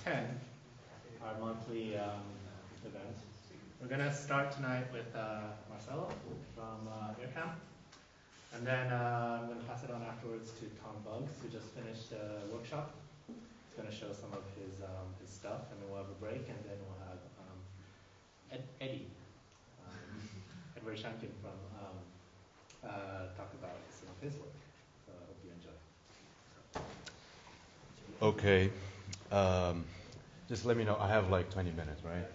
10, our monthly event. We're going to start tonight with Marcelo from Earcamp. And then I'm going to pass it on afterwards to Tom Bugs, who just finished a workshop. He's going to show some of his stuff, and then we'll have a break, and then we'll have Eddie, Edward Shanken from talk about some of his work. So I hope you enjoy. Okay. Just let me know. I have like 20 minutes, right?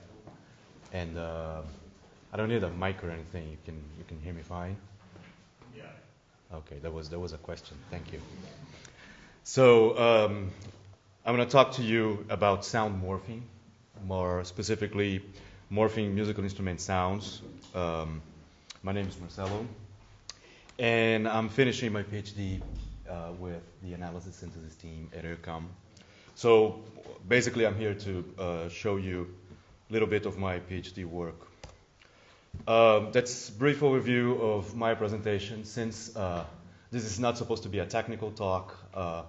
And I don't need a mic or anything. You can hear me fine. Yeah. Okay, that was a question. Thank you. So I'm going to talk to you about sound morphing, more specifically morphing musical instrument sounds. My name is Marcelo, and I'm finishing my PhD with the analysis synthesis team at EURCAM. So basically, I'm here to show you a little bit of my PhD work. That's a brief overview of my presentation. Since this is not supposed to be a technical talk, I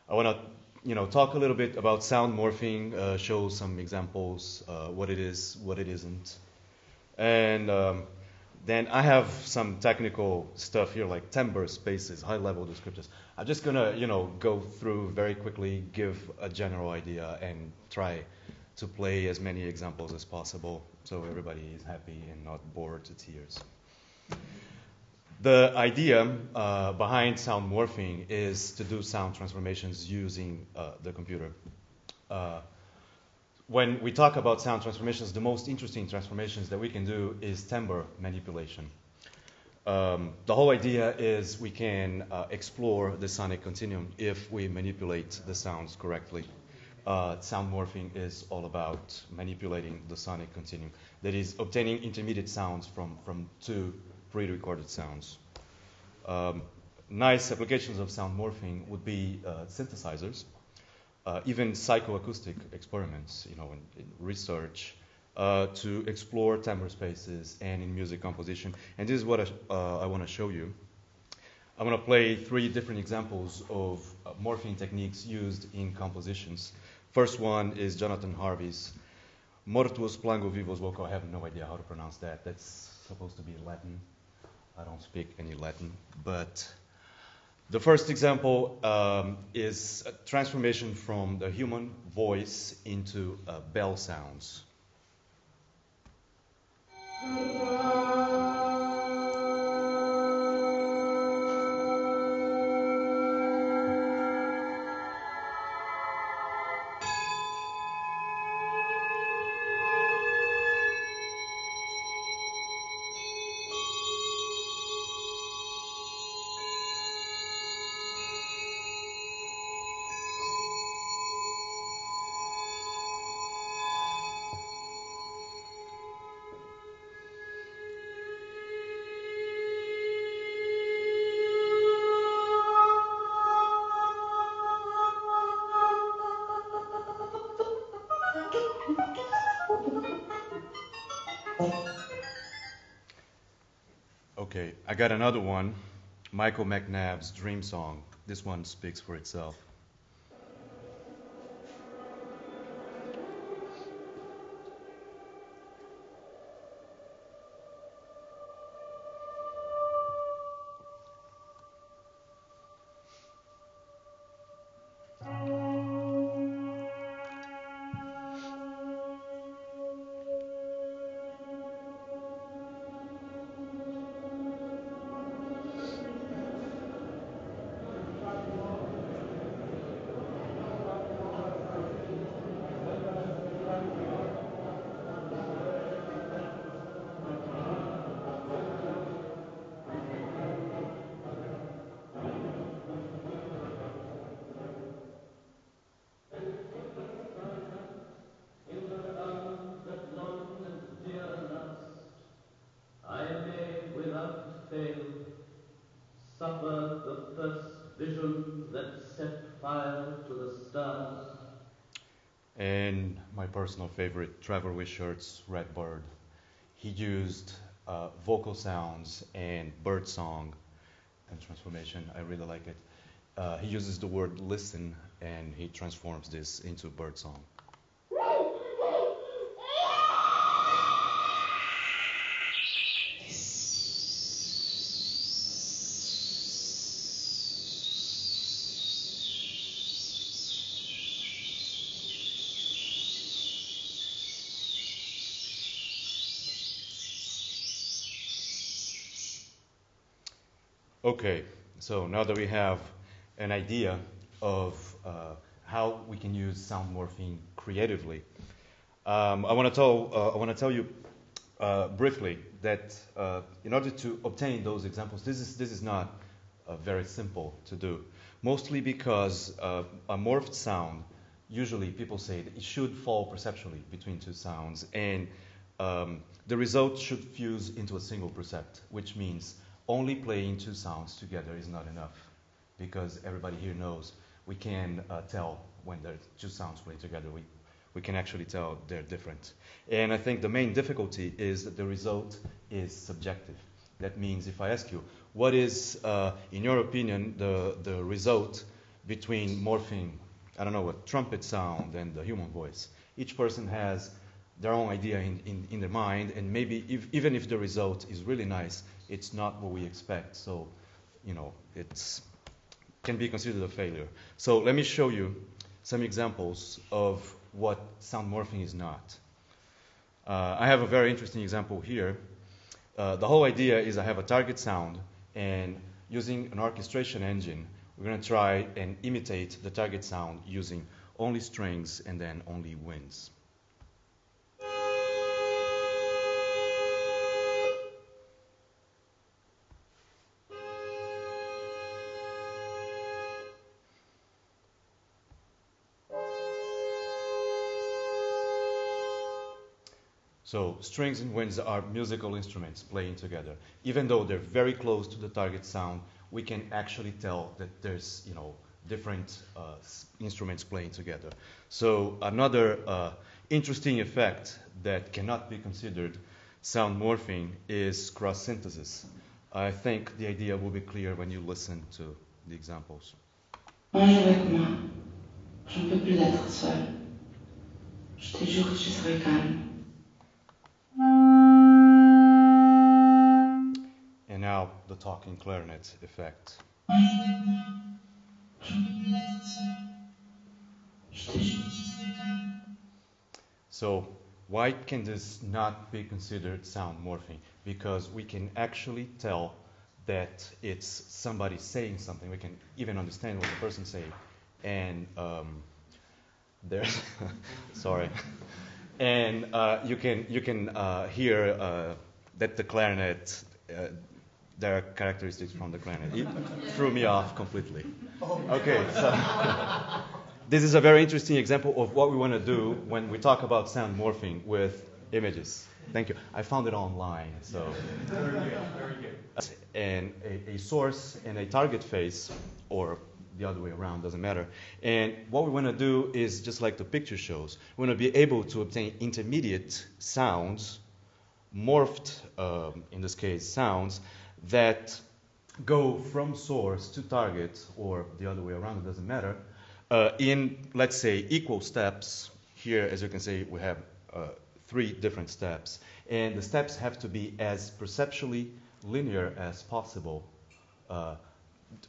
want to talk a little bit about sound morphing, show some examples, what it is, what it isn't. And then I have some technical stuff here like timbre spaces, high-level descriptors. I'm just going to go through very quickly, give a general idea, and try to play as many examples as possible so everybody is happy and not bored to tears. The idea behind sound morphing is to do sound transformations using the computer. When we talk about sound transformations, the most interesting transformations that we can do is timbre manipulation. The whole idea is we can explore the sonic continuum if we manipulate the sounds correctly. Sound morphing is all about manipulating the sonic continuum. That is, obtaining intermediate sounds from two pre-recorded sounds. Nice applications of sound morphing would be synthesizers, even psychoacoustic experiments, in research, to explore timbre spaces and in music composition. And this is what I want to show you. I'm going to play 3 different examples of morphing techniques used in compositions. First one is Jonathan Harvey's Mortuus Plango Vivos Vocal. I have no idea how to pronounce that. That's supposed to be Latin. I don't speak any Latin. But the first example is a transformation from the human voice into bell sounds. Okay, I got another one, Michael McNabb's Dream Song. This one speaks for itself. Suffer the first vision that set fire to the stars. And my personal favorite, Trevor Wishart's Red Bird. He used vocal sounds and bird song and transformation. I really like it. He uses the word listen and he transforms this into bird song. Okay, so now that we have an idea of how we can use sound morphing creatively, I want to tell you briefly that in order to obtain those examples, this is not very simple to do. Mostly because a morphed sound, usually people say that it should fall perceptually between two sounds, and the result should fuse into a single percept, which means only playing two sounds together is not enough, because everybody here knows we can tell when the two sounds play together. We can actually tell they're different. And I think the main difficulty is that the result is subjective. That means if I ask you, what is, in your opinion, the result between morphing, I don't know, a trumpet sound and the human voice? Each person has their own idea in their mind, and maybe even if the result is really nice, it's not what we expect. So, you know, it can be considered a failure. So let me show you some examples of what sound morphing is not. I have a very interesting example here. The whole idea is I have a target sound, and using an orchestration engine, we're going to try and imitate the target sound using only strings and then only winds. So strings and winds are musical instruments playing together. Even though they're very close to the target sound, we can actually tell that there's, you know, different instruments playing together. So another interesting effect that cannot be considered sound morphing is cross synthesis. I think the idea will be clear when you listen to the examples. Un jour avec moi, j'en peux plus d'être seule. Je te jure que je serai calme. And now the talking clarinet effect. So why can this not be considered sound morphing? Because we can actually tell that it's somebody saying something. We can even understand what the person's saying. And there's, sorry. And you can hear that the clarinet, there are characteristics from the clarinet. It threw me off completely. Okay, so this is a very interesting example of what we want to do when we talk about sound morphing with images. Thank you. I found it online, so. Very good, very good. And a source and a target face, or the other way around, doesn't matter. And what we want to do is, just like the picture shows, we want to be able to obtain intermediate sounds, morphed, in this case, sounds, that go from source to target, or the other way around, it doesn't matter, in, let's say, equal steps. Here, as you can see, we have 3 different steps. And the steps have to be as perceptually linear as possible.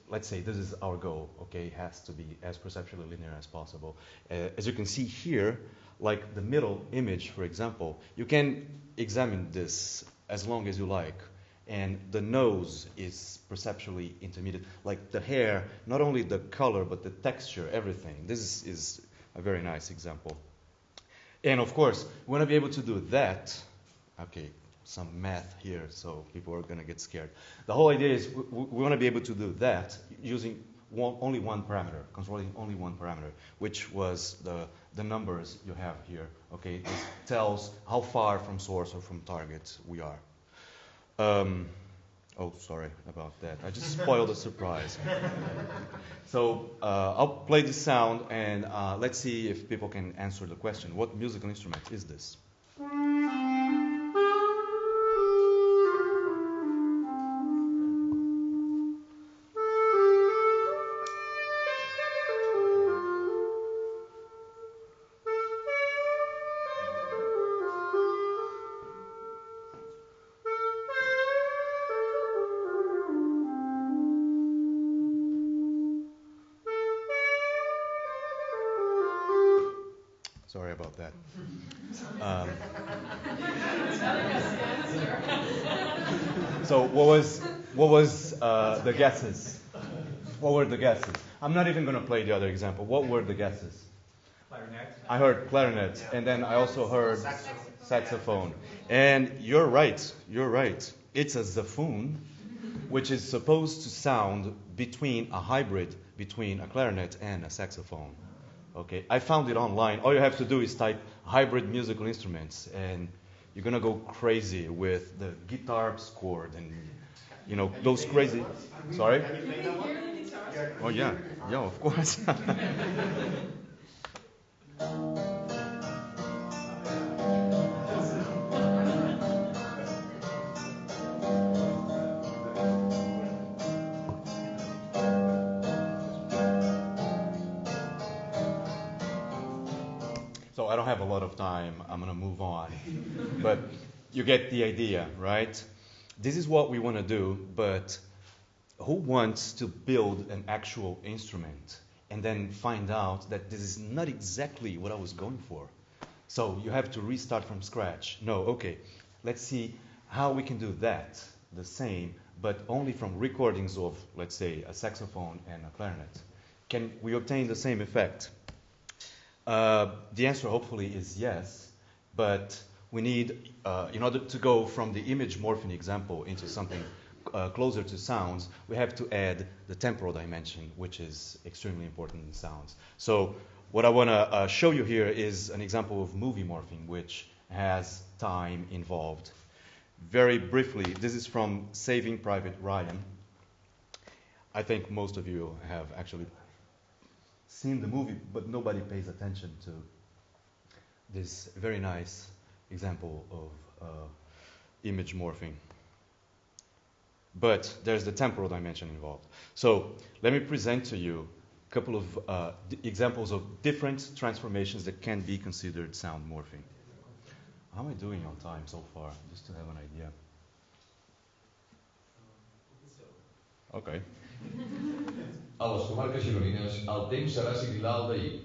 Let's say this is our goal, okay? It has to be as perceptually linear as possible. As you can see here, like the middle image, for example, you can examine this as long as you like. And the nose is perceptually intermediate. Like the hair, not only the color, but the texture, everything. This is a very nice example. And of course, we want to be able to do that. Okay, some math here, so people are going to get scared. The whole idea is we want to be able to do that using only one parameter, controlling only one parameter, which was the numbers you have here. Okay, this tells how far from source or from target we are. Oh, sorry about that. I just spoiled the surprise. So I'll play this sound, and let's see if people can answer the question. What musical instrument is this? Sorry about that. Um, so what was the guesses? What were the guesses? I'm not even going to play the other example. What were the guesses? Clarinet. I heard clarinet, and then I also heard saxophone. And you're right. It's a zaffoon, which is supposed to sound between a hybrid between a clarinet and a saxophone. Okay, I found it online. All you have to do is type hybrid musical instruments, and you're gonna go crazy with the guitar's chord and those crazy. Sorry? Can you play that one? Oh yeah, of course. So I don't have a lot of time. I'm going to move on. But you get the idea, right? This is what we want to do, but who wants to build an actual instrument and then find out that this is not exactly what I was going for? So you have to restart from scratch. No, okay. Let's see how we can do that, the same, but only from recordings of, let's say, a saxophone and a clarinet. Can we obtain the same effect? The answer hopefully is yes, but we need, in order to go from the image morphing example into something closer to sounds, we have to add the temporal dimension, which is extremely important in sounds. So what I want to show you here is an example of movie morphing, which has time involved. Very briefly, this is from Saving Private Ryan. I think most of you have actually seen the movie, but nobody pays attention to this very nice example of image morphing. But there's the temporal dimension involved. So let me present to you a couple of examples of different transformations that can be considered sound morphing. How am I doing on time so far? Just to have an idea. Okay. A les comarques gironines, el temps serà similar al d'ahir.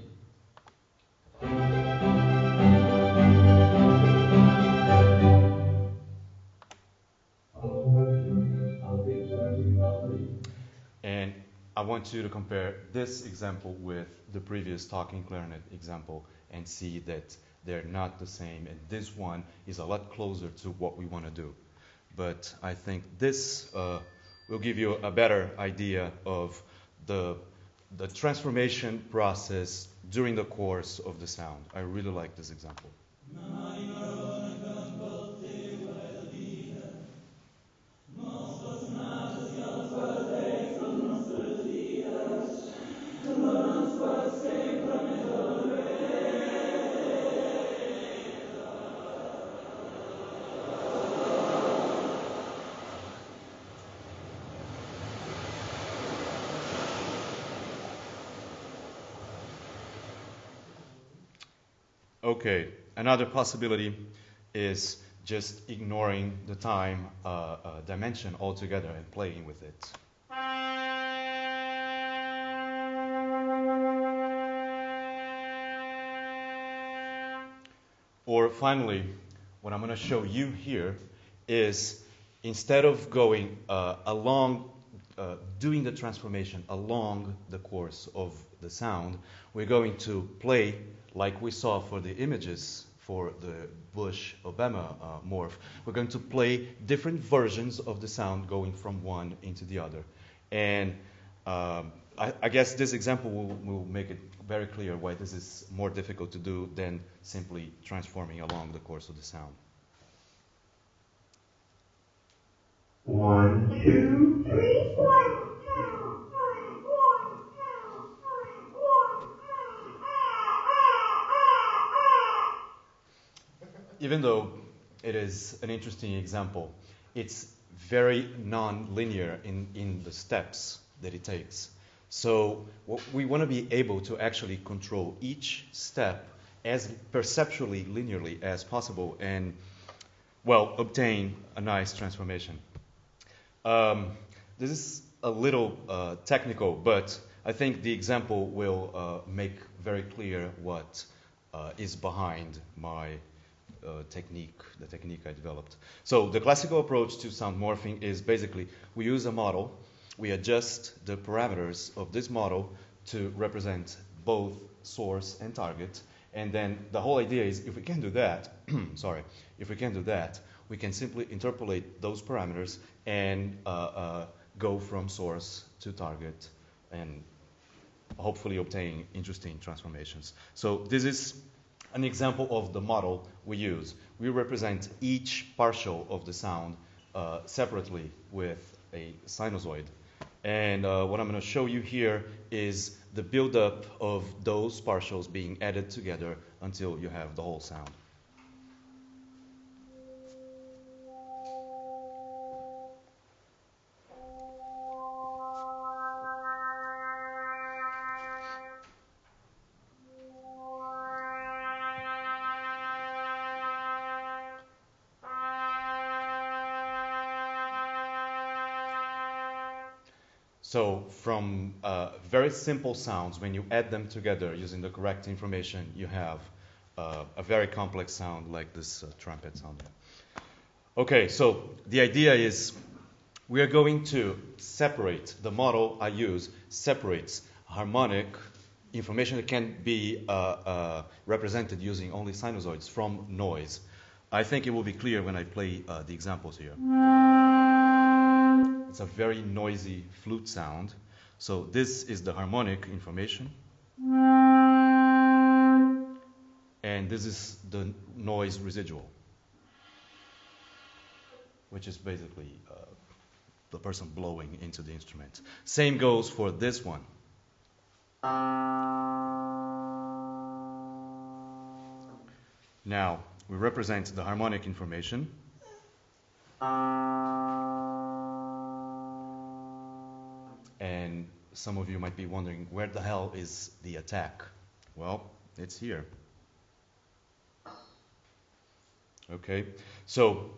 And I want you to compare this example with the previous talking clarinet example and see that they're not the same. And this one is a lot closer to what we want to do. But I think this will give you a better idea of the transformation process during the course of the sound. I really like this example. Okay, another possibility is just ignoring the time dimension altogether and playing with it. Or finally, what I'm going to show you here is instead of going doing the transformation along the course of the sound, we're going to play like we saw for the images for the Bush-Obama morph. We're going to play different versions of the sound going from one into the other. And I guess this example will make it very clear why this is more difficult to do than simply transforming along the course of the sound. 1, 2, 3, 4. Even though it is an interesting example, it's very non-linear in the steps that it takes. So we want to be able to actually control each step as perceptually linearly as possible and, well, obtain a nice transformation. This is a little technical, but I think the example will make very clear what is behind my technique, the technique I developed. So the classical approach to sound morphing is basically we use a model, we adjust the parameters of this model to represent both source and target, and then the whole idea is if we can do that, we can simply interpolate those parameters and go from source to target and hopefully obtain interesting transformations. So this is an example of the model we use. We represent each partial of the sound separately with a sinusoid. And what I'm going to show you here is the buildup of those partials being added together until you have the whole sound. So from very simple sounds, when you add them together using the correct information, you have a very complex sound like this trumpet sound. Okay, so the idea is we are going to separate, the model I use separates harmonic information that can be represented using only sinusoids from noise. I think it will be clear when I play the examples here. It's a very noisy flute sound. So this is the harmonic information. And this is the noise residual, which is basically the person blowing into the instrument. Same goes for this one. Now, we represent the harmonic information. And some of you might be wondering, where the hell is the attack? Well, it's here. Okay, so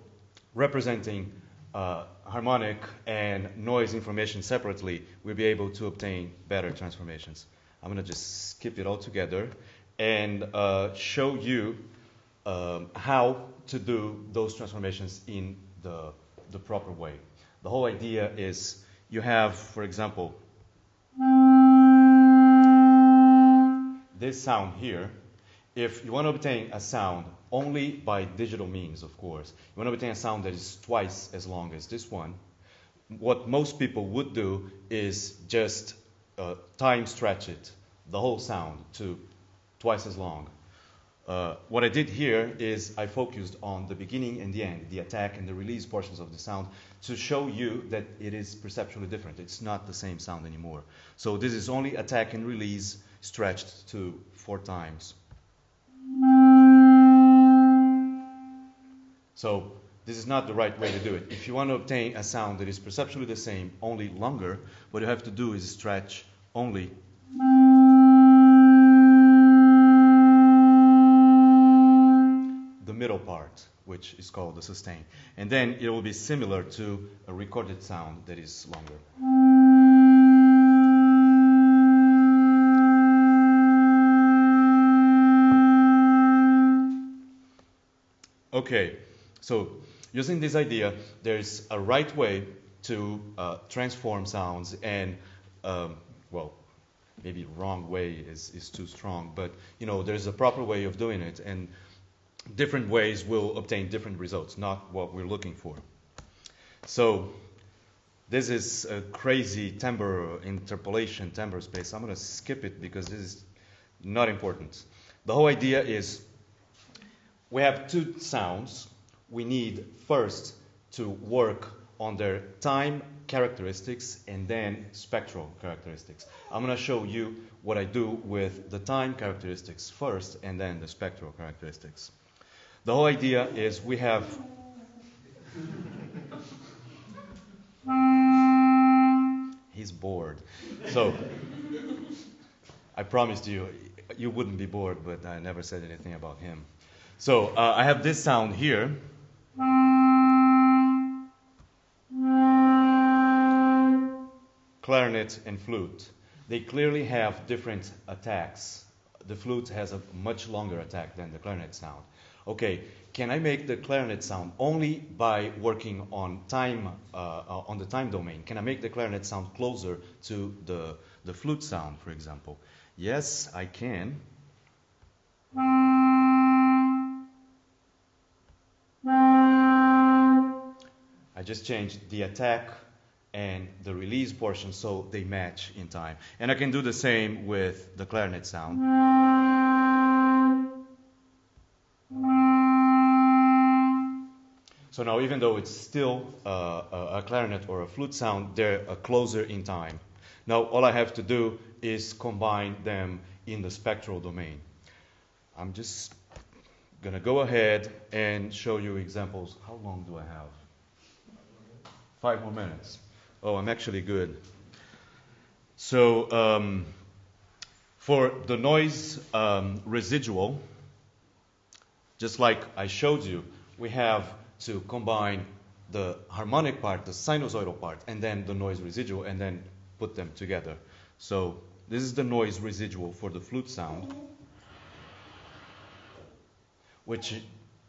representing harmonic and noise information separately, we'll be able to obtain better transformations. I'm going to just skip it all together and show you how to do those transformations in the proper way. The whole idea is you have, for example, this sound here. If you want to obtain a sound only by digital means, of course, you want to obtain a sound that is twice as long as this one, what most people would do is just time stretch it, the whole sound, to twice as long. What I did here is I focused on the beginning and the end, the attack and the release portions of the sound, to show you that it is perceptually different. It's not the same sound anymore. So this is only attack and release stretched to 4 times. So this is not the right way to do it. If you want to obtain a sound that is perceptually the same, only longer, what you have to do is stretch only the middle part, which is called the sustain. And then it will be similar to a recorded sound that is longer. Okay, so using this idea, there's a right way to transform sounds, and well, maybe wrong way is too strong, but you know, there's a proper way of doing it, and different ways will obtain different results, not what we're looking for. So this is a crazy timbre interpolation, timbre space. I'm going to skip it because this is not important. The whole idea is we have 2 sounds. We need first to work on their time characteristics and then spectral characteristics. I'm going to show you what I do with the time characteristics first and then the spectral characteristics. The whole idea is we have he's bored. So I promised you wouldn't be bored, but I never said anything about him. So I have this sound here. Clarinet and flute. They clearly have different attacks. the flute has a much longer attack than the clarinet sound. Okay, can I make the clarinet sound only by working on time, on the time domain? Can I make the clarinet sound closer to the flute sound, for example? Yes, I can. I just changed the attack and the release portion so they match in time. And I can do the same with the clarinet sound. So now, even though it's still a clarinet or a flute sound, they're closer in time. Now, all I have to do is combine them in the spectral domain. I'm just going to go ahead and show you examples. How long do I have? 5 more minutes. Oh, I'm actually good. So for the noise residual, just like I showed you, we have to combine the harmonic part, the sinusoidal part, and then the noise residual, and then put them together. So this is the noise residual for the flute sound, which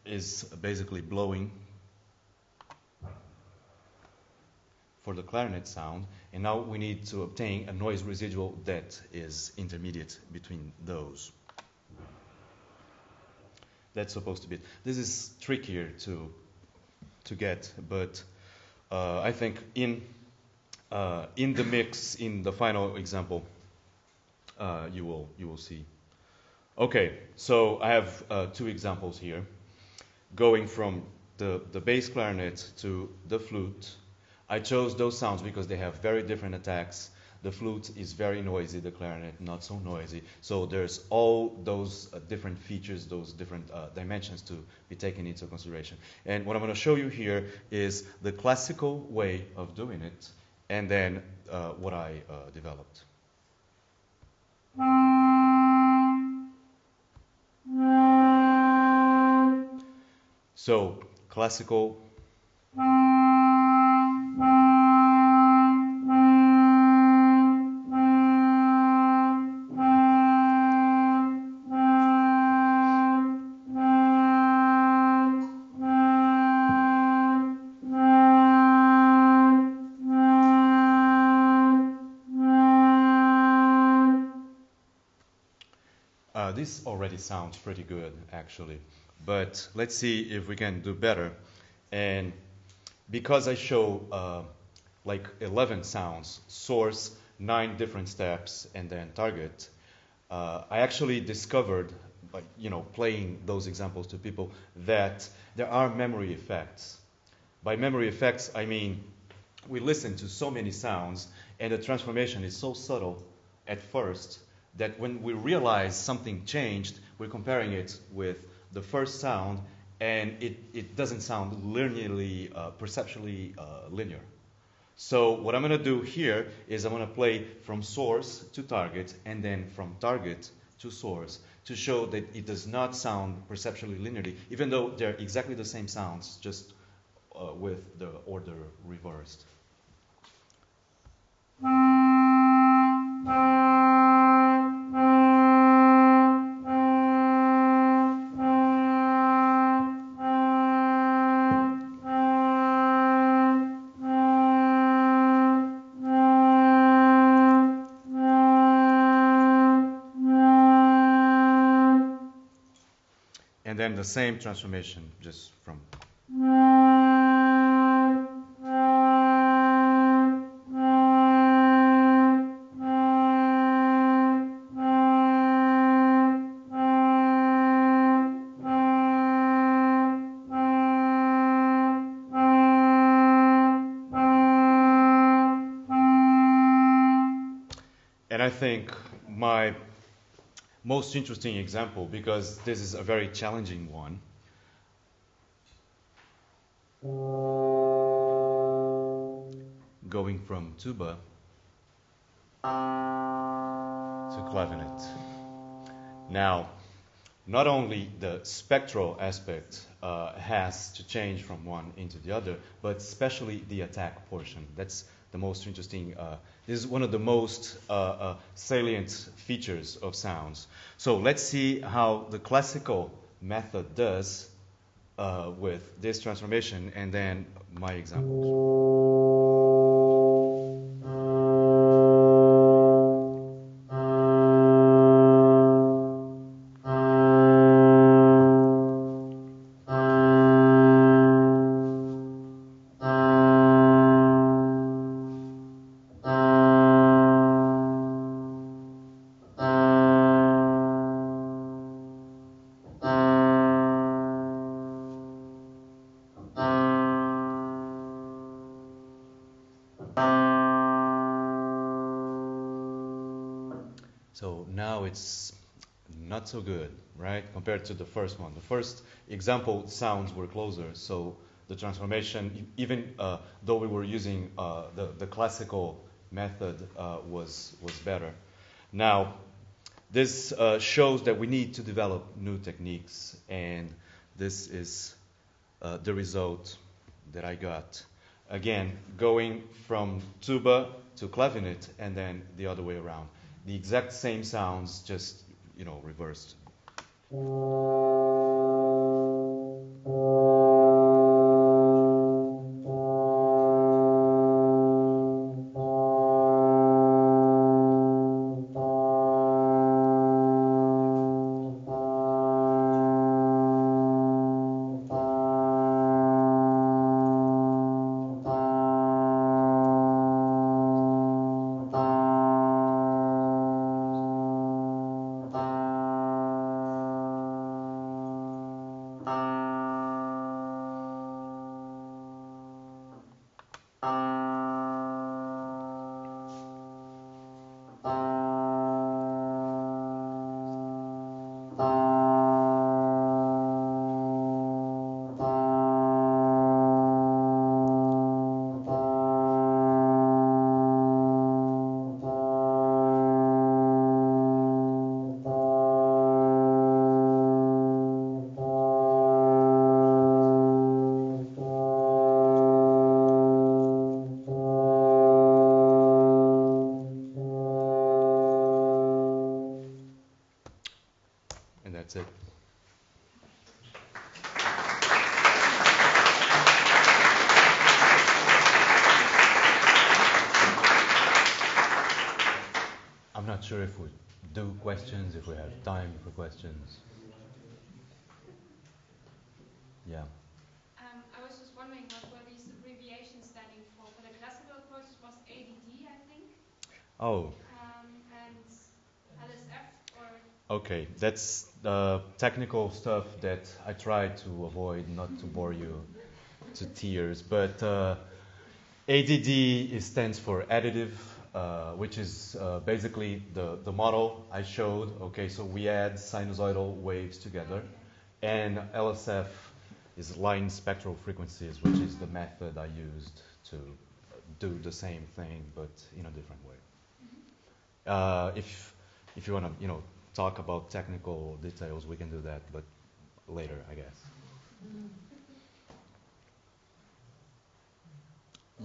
is basically blowing for the clarinet sound. And now we need to obtain a noise residual that is intermediate between those. That's supposed to be it. This is trickier to get, but I think in the mix, in the final example, you will see. Okay, so I have 2 examples here, going from the bass clarinet to the flute. I chose those sounds because they have very different attacks. The flute is very noisy, the clarinet not so noisy. So there's all those different features, those different dimensions to be taken into consideration. And what I'm going to show you here is the classical way of doing it, and then what I developed. So classical. This already sounds pretty good, actually. But let's see if we can do better. And because I show like 11 sounds, source, 9 different steps, and then target, I actually discovered, by playing those examples to people, that there are memory effects. By memory effects, I mean we listen to so many sounds, and the transformation is so subtle at first that when we realize something changed, we're comparing it with the first sound, and it doesn't sound linearly, perceptually linear. So what I'm going to do here is I'm going to play from source to target, and then from target to source, to show that it does not sound perceptually linearly, even though they're exactly the same sounds, just with the order reversed. And then the same transformation, just from. And I think my most interesting example, because this is a very challenging one, going from tuba to clavinet. Now, not only the spectral aspect has to change from one into the other, but especially the attack portion. That's the the most interesting. This is one of the most salient features of sounds. So let's see how the classical method does with this transformation, and then my examples. So now it's not so good, right, compared to the first one. The first example sounds were closer, so the transformation, even though we were using the classical method, was better. Now, this shows that we need to develop new techniques, and this is the result that I got. Again, going from tuba to clavinet, and then the other way around. The exact same sounds, just, reversed. And that's it. I'm not sure if we do questions, if we have time for questions. Yeah. I was just wondering what were these abbreviations standing for? For the classical approach it was ADD, I think. Oh. And LSF or? Okay, that's technical stuff that I try to avoid, not to bore you to tears. But ADD stands for additive, which is basically the model I showed. Okay, so we add sinusoidal waves together, and LSF is line spectral frequencies, which is the method I used to do the same thing, but in a different way. If you want to, talk about technical details, we can do that, but later, I guess.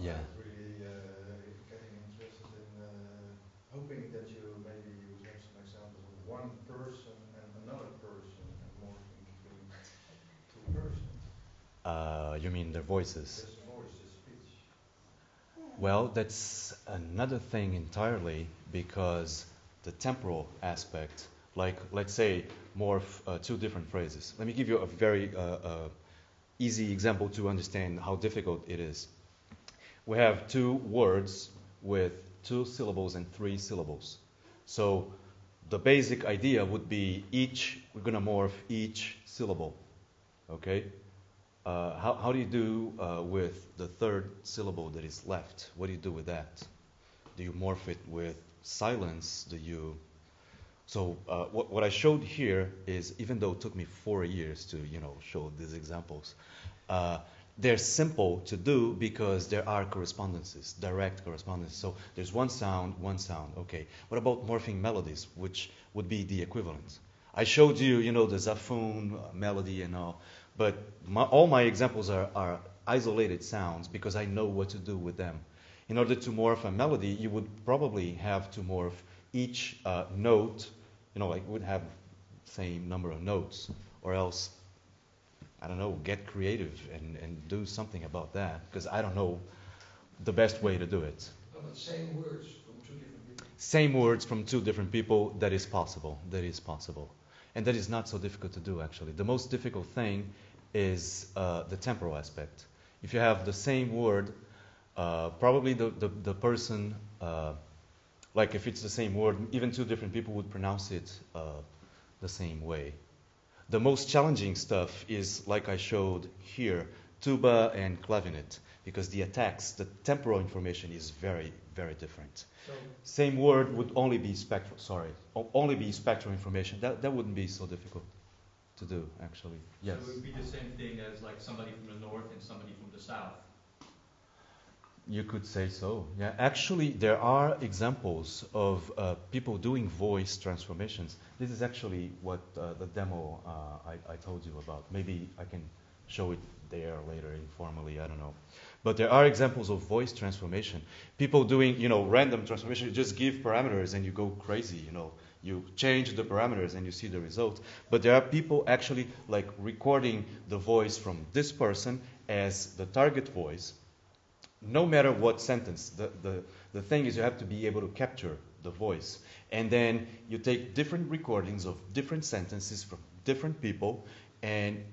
Yeah. Really getting interested in hoping that you maybe would have some examples of one person and another person and morphing between two persons. You mean their voices? Just voice, just speech. Well, that's another thing entirely, because the temporal aspect, like let's say morph two different phrases. Let me give you a very easy example to understand how difficult it is. We have two words with 2 syllables and 3 syllables. So the basic idea would be we're going to morph each syllable. Okay? How do you do with the third syllable that is left? What do you do with that? Do you morph it with silence? So what I showed here is, even though it took me 4 years to show these examples, they're simple to do because there are correspondences, direct correspondences. So there's one sound. Okay. What about morphing melodies, which would be the equivalent? I showed you, the Zafun melody and all, but all my examples are isolated sounds because I know what to do with them. In order to morph a melody, you would probably have to morph each note, like would have same number of notes, or else, I don't know, get creative and do something about that, because I don't know the best way to do it. No, but same words from two different people. Same words from two different people, that is possible. That is possible. And that is not so difficult to do, actually. The most difficult thing is the temporal aspect. If you have the same word, probably the person, like if it's the same word, even two different people would pronounce it the same way. The most challenging stuff is, like I showed here, tuba and clavinet, because the attacks, the temporal information is very, very different. So, Same word would only be only be spectral information. That wouldn't be so difficult to do, actually. Yes. So it would be the same thing as like somebody from the north and somebody from the south. You could say so. Yeah, actually, there are examples of people doing voice transformations. This is actually what the demo I told you about. Maybe I can show it there later informally. I don't know. But there are examples of voice transformation. People doing, random transformation. You just give parameters and you go crazy. You change the parameters and you see the result. But there are people actually like recording the voice from this person as the target voice. No matter what sentence, the thing is you have to be able to capture the voice. And then you take different recordings of different sentences from different people, and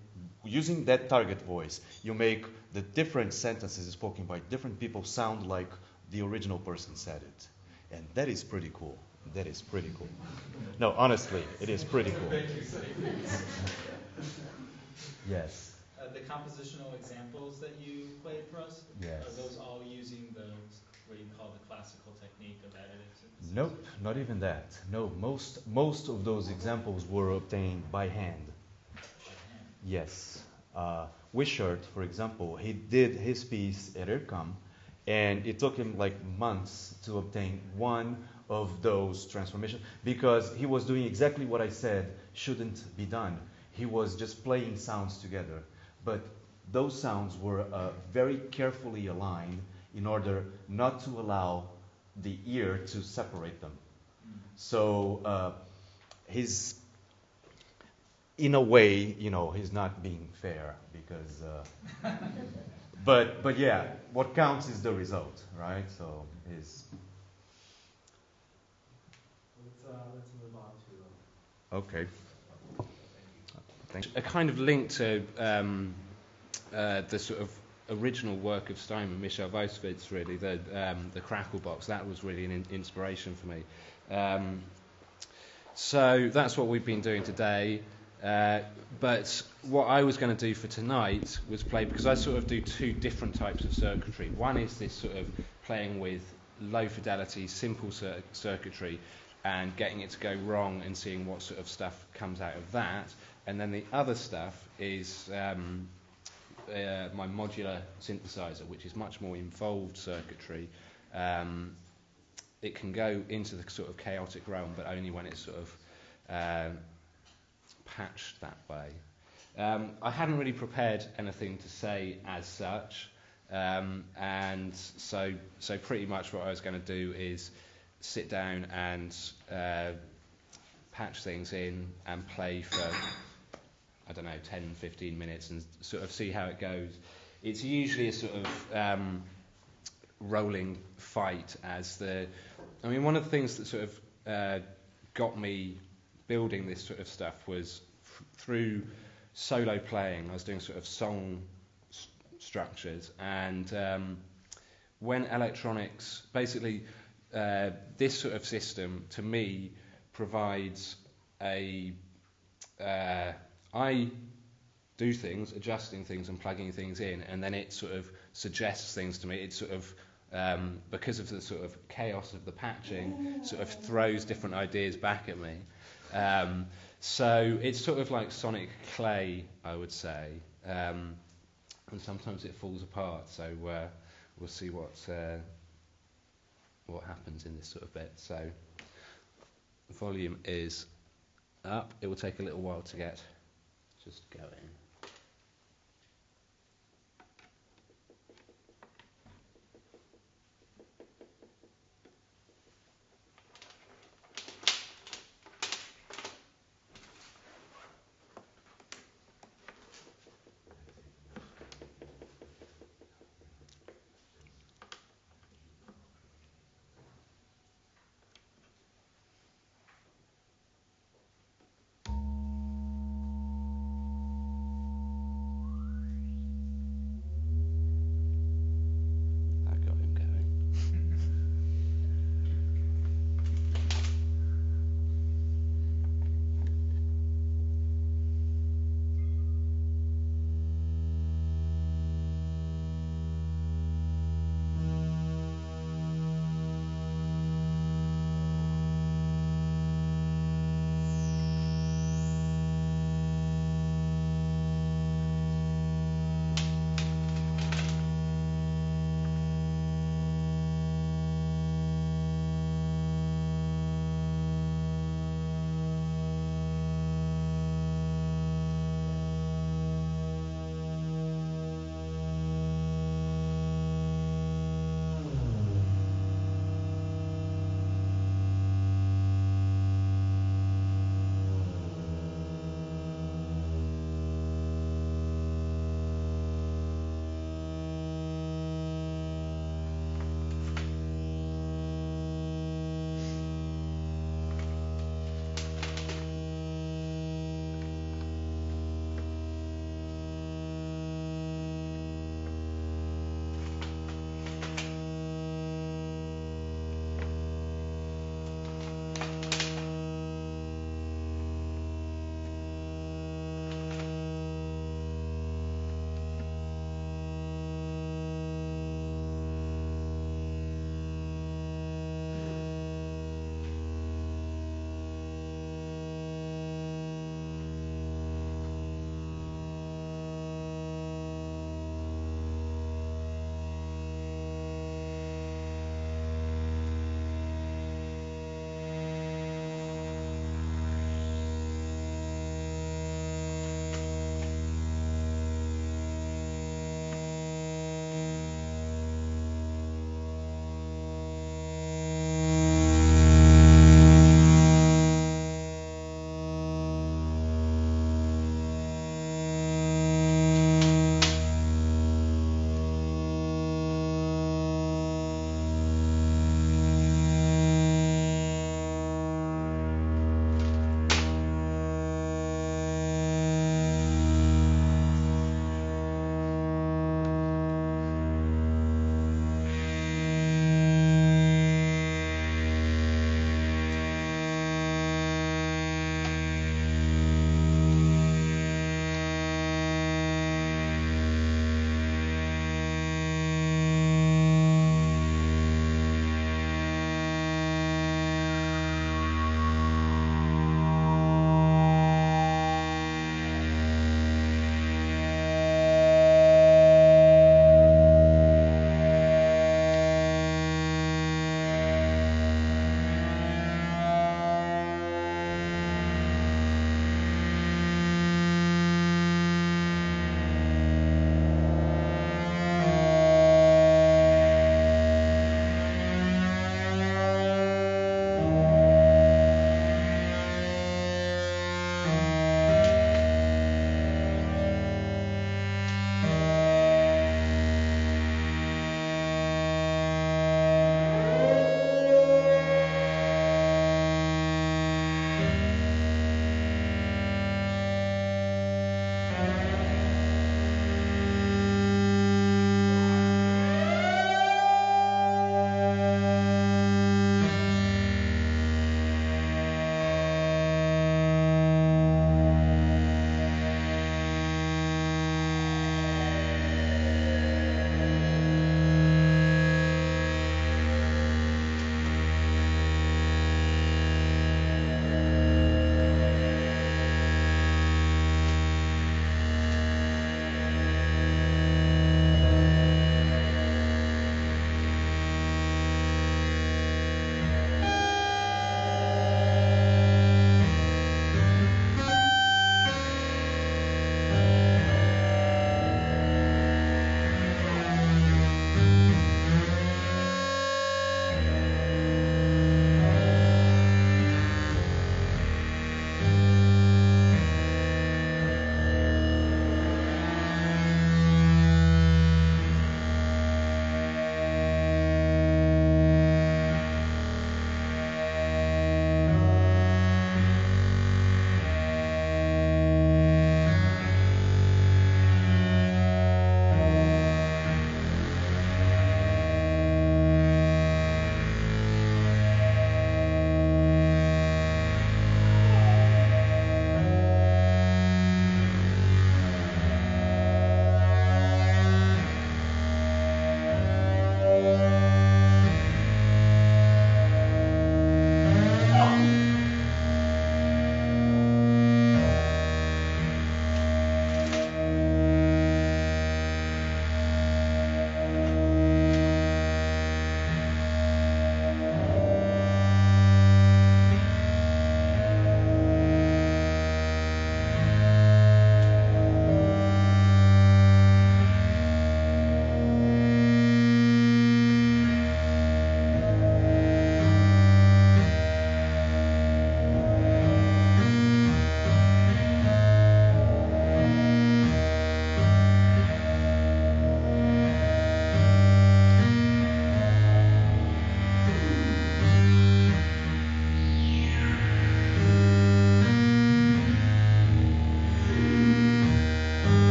using that target voice, you make the different sentences spoken by different people sound like the original person said it. And that is pretty cool. That is pretty cool. No, honestly, it is pretty cool. Yes. The compositional examples that you played for us, Yes. are those all using what you call the classical technique of additive synthesis? Nope, not even that. No, most of those examples were obtained by hand. Yes. Wishart, for example, he did his piece at IRCAM, and it took him like months to obtain one of those transformations, because he was doing exactly what I said shouldn't be done. He was just playing sounds together. But those sounds were very carefully aligned in order not to allow the ear to separate them. So he's, in a way, he's not being fair, because, but yeah, what counts is the result, right? So is. Let's move on to. Okay. A kind of link to the sort of original work of Steim and Michel Vosvitz, really, the Crackle box. That was really an inspiration for me. So that's what we've been doing today. But what I was going to do for tonight was play, because I sort of do two different types of circuitry. One is this sort of playing with low fidelity, simple circuitry, and getting it to go wrong and seeing what sort of stuff comes out of that. And then the other stuff is my modular synthesizer, which is much more involved circuitry. It can go into the sort of chaotic realm, but only when it's sort of patched that way. I hadn't really prepared anything to say as such, and so pretty much what I was going to do is sit down and patch things in and play for, I don't know, 10, 15 minutes and sort of see how it goes. It's usually a sort of rolling fight one of the things that sort of got me building this sort of stuff was through solo playing. I was doing sort of song structures, and when electronics, basically this sort of system to me provides I do things, adjusting things and plugging things in, and then it sort of suggests things to me. It sort of, because of the sort of chaos of the patching, sort of throws different ideas back at me. So it's sort of like sonic clay, I would say, and sometimes it falls apart. So we'll see what happens in this sort of bit. So the volume is up. It will take a little while to get just going.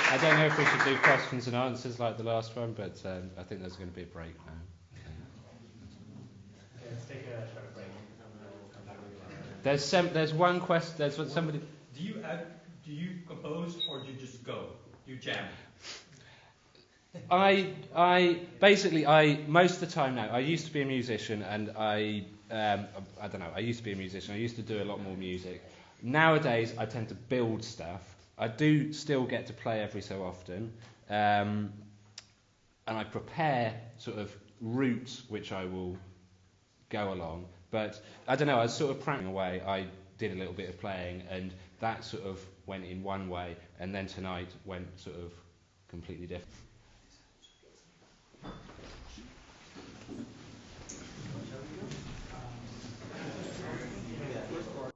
I don't know if we should do questions and answers like the last one, but I think there's going to be a break now. Okay, let's take a short break, and then we'll come back with There's one question. There's what somebody. Do you compose or do you just go? You jam? I basically most of the time now. I used to be a musician, and I don't know. I used to be a musician. I used to do a lot more music. Nowadays, I tend to build stuff. I do still get to play every so often, and I prepare sort of routes which I will go along. But I don't know. I was sort of practicing away. I did a little bit of playing, and that sort of went in one way, and then tonight went sort of completely different.